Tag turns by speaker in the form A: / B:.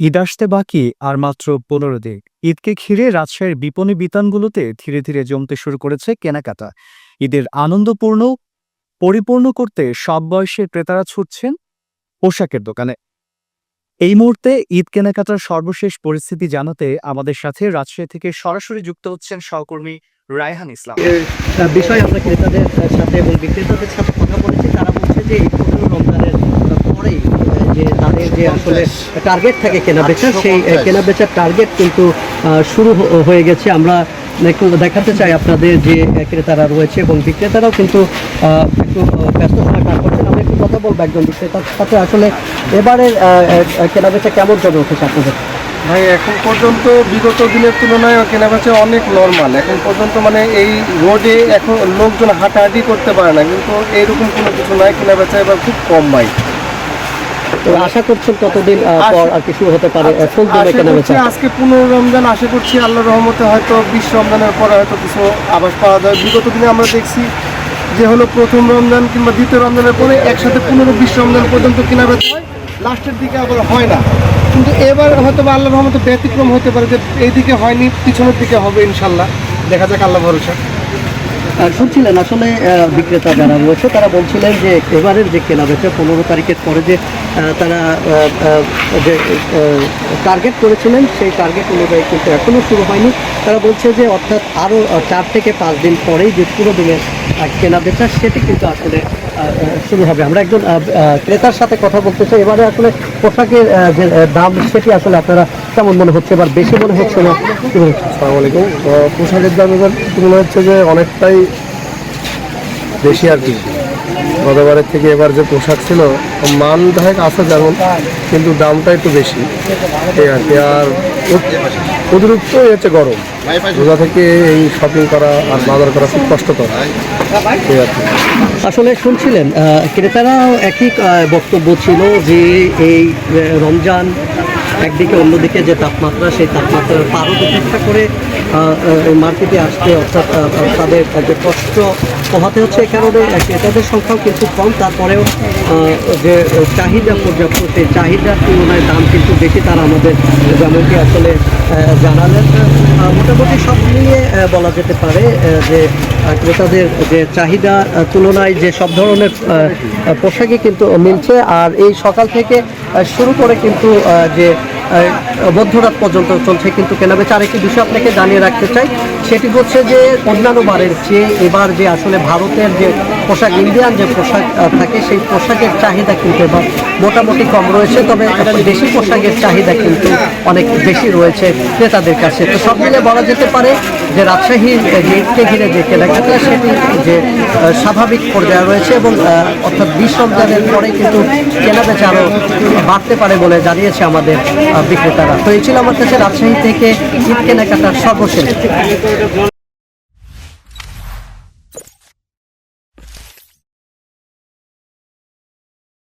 A: ঈদ আসতে বাকি আর মাত্র ১৫ দিন। ঈদকে ঘিরে রাজশাহীর বিপণী বিতানগুলোতে ধীরে ধীরে জমতে শুরু করেছে কেনাকাটা। ঈদের আনন্দপূর্ণ পরিপূর্ণ করতে সব বয়সের ক্রেতারা ছুটছেন পোশাকের দোকানে। এই মুহূর্তে ঈদ কেনাকাটার সর্বশেষ পরিস্থিতি জানাতে আমাদের সাথে রাজশাহী থেকে সরাসরি যুক্ত হচ্ছেন সহকর্মী রায়হান ইসলাম।
B: বিষয়ে আমরা ক্রেতাদের সাথে এবং বিক্রেতাদের সাথে কথা বলেছি। তারা বলছে যে এই ১৫ রমজানের পরেই যে তাদের যে আসলে টার্গেট থাকে কেনাবেচা, সেই কেনাবেচার টার্গেট কিন্তু শুরু হয়ে গেছে। আমরা একটু দেখাতে চাই আপনাদের যে ক্রেতারা রয়েছে এবং বিক্রেতারাও কিন্তু একটু ব্যস্ত সময় পার করছেন। আমরা একটু কথা বলবো একজন বিক্রেতার সাথে। আসলে এবারের কেনাবেচা কেমন চলে উঠেছে আপনাদের?
C: ভাই এখন পর্যন্ত বিগত দিনের তুলনায় কেনাবেচা অনেক নর্মাল। এখন পর্যন্ত মানে এই রোডে এখন লোকজন হাঁটাহাঁটি করতে পারে না, কিন্তু এইরকম কোনো কিছু নয়। কেনাবেচা এবার খুব কম ভাই।
B: তো আশা করছেন কতদিন পর আর কিছু হতে পারে ফুল দিনে কেনাবেচা?
C: আজকে ১৫ রমজান, আশা করছি আল্লাহর রহমতে হয়তো ২০ রমজানের পরে হয়তো কিছু আভাস পাওয়া যায়। বিগত দিনে আমরা দেখছি যে হলো প্রথম রমজান কিংবা দ্বিতীয় রমজানের পরে একসাথে ১৫-২০ রমজান পর্যন্ত কেনাবেচা হয়, লাস্টের দিকে আবার হয় না। কিন্তু এবার হয়তো আল্লাহর রহমতে ব্যতিক্রম হতে পারে, যে এইদিকে হয়নি, পিছনের দিকে হবে ইনশাল্লাহ। দেখা যাক, আল্লাহ ভরসা।
B: শুনছিলেন আসলে বিক্রেতা যারা রয়েছে তারা বলছিলেন যে এবারের যে কেনাবেচা ১৫ তারিখের পরে যে তারা যে টার্গেট করেছিলেন সেই টার্গেট অনুযায়ী কিন্তু এখনও শুরু হয়নি। তারা বলছে যে অর্থাৎ আরও ৪ থেকে ৫ দিন পরেই যে পুরো দিনের কেনাবেচা সেটি কিন্তু আসলে শুরু হবে। আমরা একজন ক্রেতার সাথে কথা বলতে চাই। এবারে আসলে পোশাকের যে দাম সেটি আসলে আপনারা কেমন মনে হচ্ছে? এবার বেশি মনে হচ্ছে না?
C: আসসালামু আলাইকুম। পোশাকের দাম এবার মনে হচ্ছে যে অনেকটাই বেশি আর কি। গতবারের থেকে এবার যে পোশাক ছিল মান দেখা আছে যেমন, কিন্তু দামটা একটু বেশি এই আর কি। আর অতিরিক্ত হচ্ছে গরম, রোজা থেকে এই শপিং করা আর বাজার করা খুব কষ্টকর এই আর কি।
B: আসলে শুনছিলেন ক্রেতারাও একই বক্তব্য ছিল যে এই রমজান একদিকে, অন্যদিকে যে তাপমাত্রা, সেই তাপমাত্রার পারদ উপেক্ষা করে মার্কেটে আসতে, অর্থাৎ তাদের যে কষ্ট পোহাতে হচ্ছে। এই কারণে ক্রেতাদের সংখ্যাও কিন্তু কম। তারপরেও যে চাহিদা পর্যাপ্ত, সেই চাহিদার তুলনায় দাম কিন্তু বেশি। তারা আমাদের যেমনটি আসলে জানালেন, মোটামুটি সব মিলিয়ে বলা যেতে পারে যে ক্রেতাদের যে চাহিদা তুলনায় যে সব ধরনের পোশাকই কিন্তু মিলছে। আর এই সকাল থেকে শুরু করে কিন্তু যে মধ্যরাত পর্যন্ত চলছে কিন্তু কেনাবেচা। আরেকটি বিষয় আপনাকে জানিয়ে রাখতে চাই, সেটি হচ্ছে যে অন্যান্য বারের চেয়ে এবার যে আসলে ভারতের যে পোশাক, ইন্ডিয়ান যে পোশাক থাকে, সেই পোশাকের চাহিদা কিন্তু এবার মোটামুটি কম রয়েছে। তবে দেশি পোশাকের চাহিদা কিন্তু অনেক বেশি রয়েছে ক্রেতাদের কাছে। তো সব মিলে বলা যেতে পারে যে রাজশাহীর যে ঈদকে ঘিরে যে কেনাকাটা সেটি যে স্বাভাবিক পর্যায়ে রয়েছে এবং অর্থাৎ ২০ রমজানের পরে কিন্তু কেনাবেচা আরও বাড়তে পারে বলে জানিয়েছে আমাদের বিক্রেতারা। তো এই ছিল আমার কাছে রাজশাহী থেকে ঈদ কেনাকাটার সর্বশেষ।